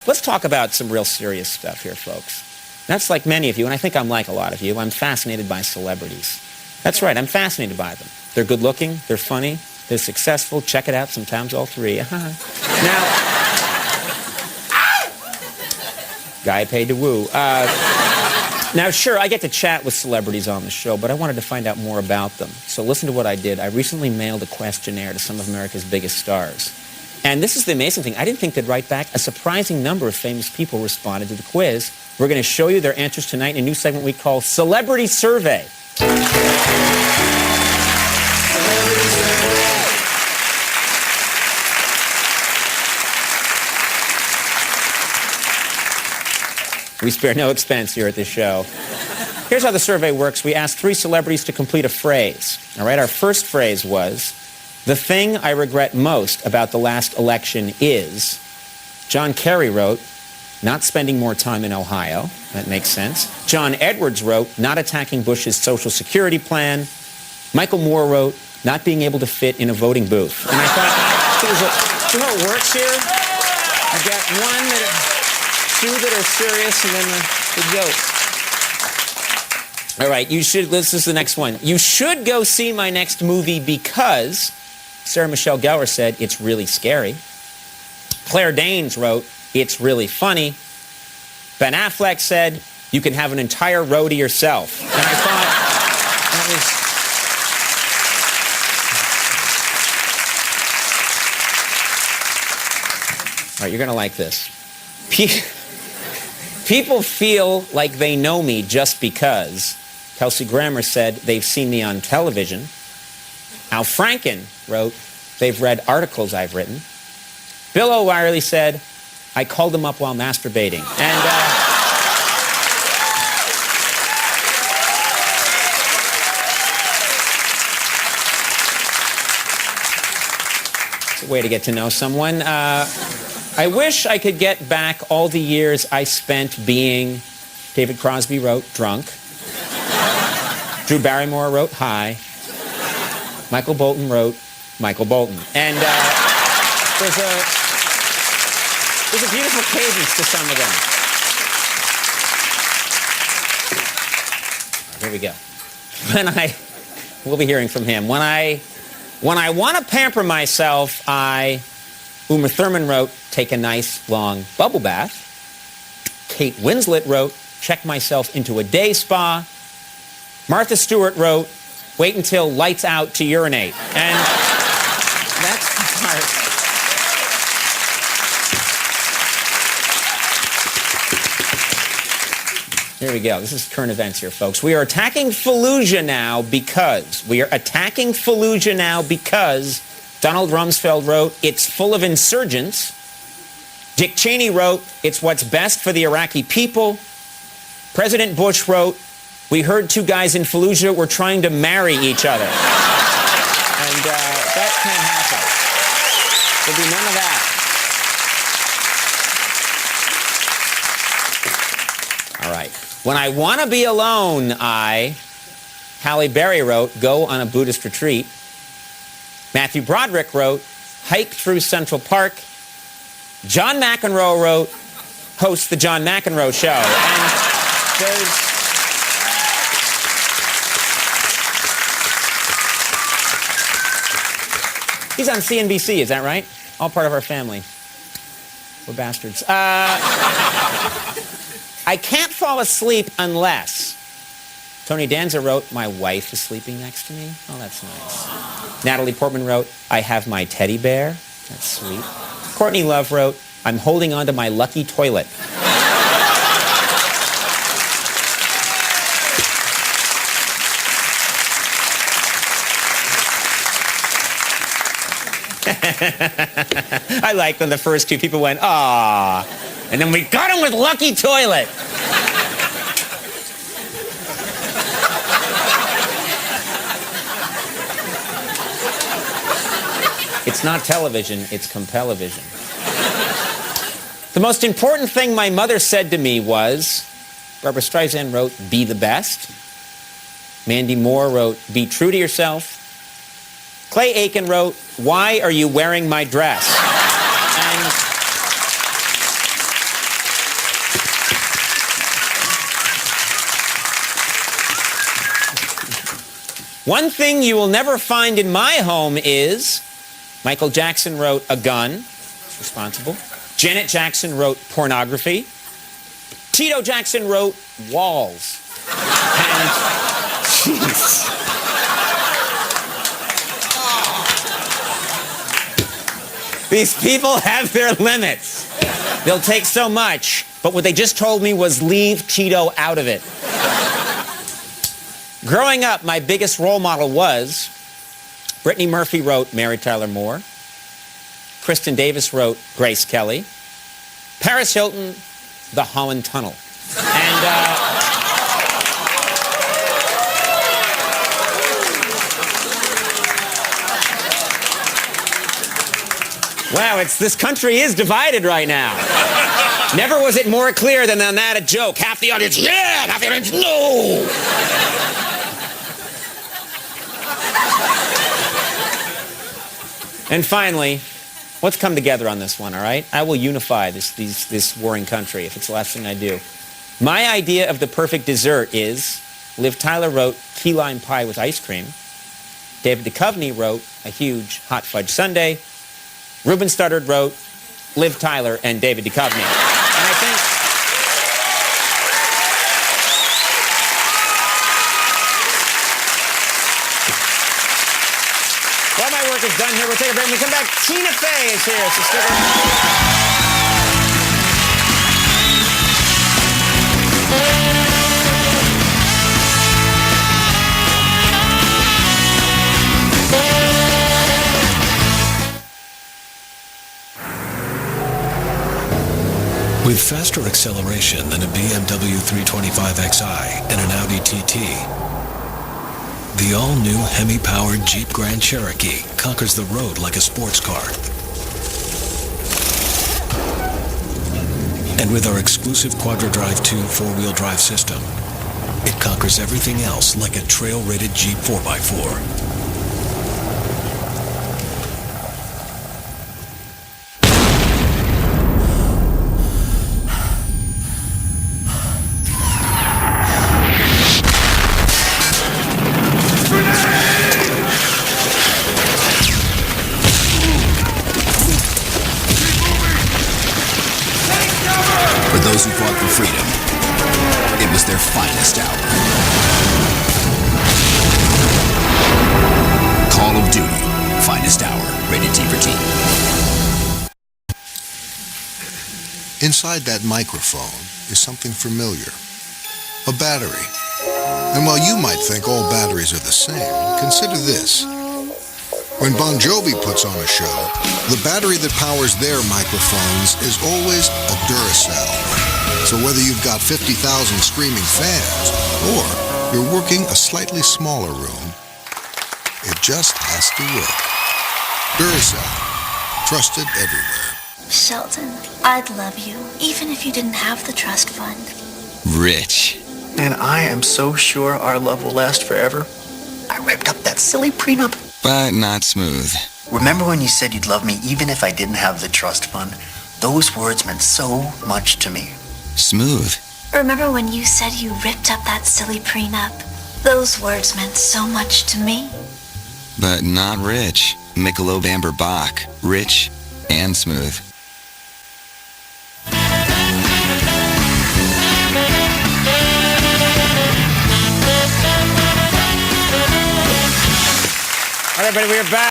Let's talk about some real serious stuff here, folks. That's like many of you, and I think I'm like a lot of you. I'm fascinated by celebrities. That's right, I'm fascinated by them. They're good looking, they're funny, they're successful. Check it out, sometimes all three. Now, guy paid to woo. Now, sure, I get to chat with celebrities on the show, but I wanted to find out more about them. So listen to what I did. I recently mailed a questionnaire to some of America's biggest stars. And this is the amazing thing. I didn't think they'd write back. A surprising number of famous people responded to the quiz. We're going to show you their answers tonight in a new segment we call Celebrity Survey. We spare no expense here at this show. Here's how the survey works. We asked 3 celebrities to complete a phrase. All right, our first phrase was, "The thing I regret most about the last election is..." John Kerry wrote, "Not spending more time in Ohio." That makes sense. John Edwards wrote, "Not attacking Bush's Social Security plan." Michael Moore wrote, "Not being able to fit in a voting booth." And I thought, see how it works here? I've got 2 that are serious, and then the joke. All right, this is the next one. "You should go see my next movie because..." Sarah Michelle Gellar said, "It's really scary." Claire Danes wrote, "It's really funny." Ben Affleck said, "You can have an entire row to yourself." And I thought that was... All right, you're going to like this. People feel like they know me just because. Kelsey Grammer said, "They've seen me on television." Al Franken wrote, "They've read articles I've written." Bill O'Reilly said, "I called them up while masturbating." And it's a way to get to know someone. "I wish I could get back all the years I spent being..." David Crosby wrote, "drunk." Drew Barrymore wrote, "high." Michael Bolton wrote, "Michael Bolton." And there's a beautiful cadence to some of them. Here we go. We'll be hearing from him. When I want to pamper myself, Uma Thurman wrote, "Take a nice, long bubble bath." Kate Winslet wrote, "Check myself into a day spa." Martha Stewart wrote, "Wait until lights out to urinate." And that's the part. Here we go. This is current events here, folks. We are attacking Fallujah now because Donald Rumsfeld wrote, "It's full of insurgents." Dick Cheney wrote, "It's what's best for the Iraqi people." President Bush wrote, "We heard 2 guys in Fallujah were trying to marry each other." And that can't happen. There'll be none of that. All right. When I want to be alone, Halle Berry wrote, "Go on a Buddhist retreat." Matthew Broderick wrote, "Hike through Central Park." John McEnroe wrote, "Host the John McEnroe Show." And he's on CNBC, is that right? All part of our family. We're bastards. I can't fall asleep unless... Tony Danza wrote, "My wife is sleeping next to me." Oh, that's nice. Natalie Portman wrote, "I have my teddy bear." That's sweet. Courtney Love wrote, "I'm holding on to my lucky toilet." I like when the first 2 people went, "Aw," and then we got him with lucky toilet. It's not television, it's compel-o-vision. The most important thing my mother said to me was, Barbra Streisand wrote, "Be the best." Mandy Moore wrote, "Be true to yourself." Clay Aiken wrote, "Why are you wearing my dress?" And One thing you will never find in my home is Michael Jackson wrote a gun. Responsible. Janet Jackson wrote pornography. Tito Jackson wrote walls. And, jeez. These people have their limits. They'll take so much, but what they just told me was leave Tito out of it. Growing up, my biggest role model was Brittany Murphy wrote Mary Tyler Moore. Kristen Davis wrote Grace Kelly. Paris Hilton, The Holland Tunnel. And, wow, this country is divided right now. Never was it more clear than on that a joke. Half the audience, yeah, half the audience, no. And finally, let's come together on this one, all right? I will unify this warring country if it's the last thing I do. My idea of the perfect dessert is, Liv Tyler wrote key lime pie with ice cream. David Duchovny wrote a huge hot fudge sundae. Ruben Studdard wrote Liv Tyler and David Duchovny. And I think while my work is done here, we'll take a break. When we come back, Tina Fey is here, so stick around. With faster acceleration than a BMW 325xi and an Audi TT, the all-new Hemi-powered Jeep Grand Cherokee conquers the road like a sports car. And with our exclusive QuadraDrive 2 four-wheel drive system, it conquers everything else like a trail-rated Jeep 4x4. Those who fought for freedom, it was their finest hour. Call of Duty, finest hour, rated T for teen. Inside that microphone is something familiar, a battery. And while you might think all batteries are the same, consider this. When Bon Jovi puts on a show, the battery that powers their microphones is always a Duracell. So whether you've got 50,000 screaming fans or you're working a slightly smaller room, it just has to work. Duracell, trusted everywhere. Sheldon, I'd love you, even if you didn't have the trust fund. Rich. And I am so sure our love will last forever. I ripped up that silly prenup. But not smooth. Remember when you said you'd love me even if I didn't have the trust fund? Those words meant so much to me. Smooth. Remember when you said you ripped up that silly prenup? Those words meant so much to me. But not rich. Michelob Amber Bach. Rich and smooth. All right, everybody, we are back.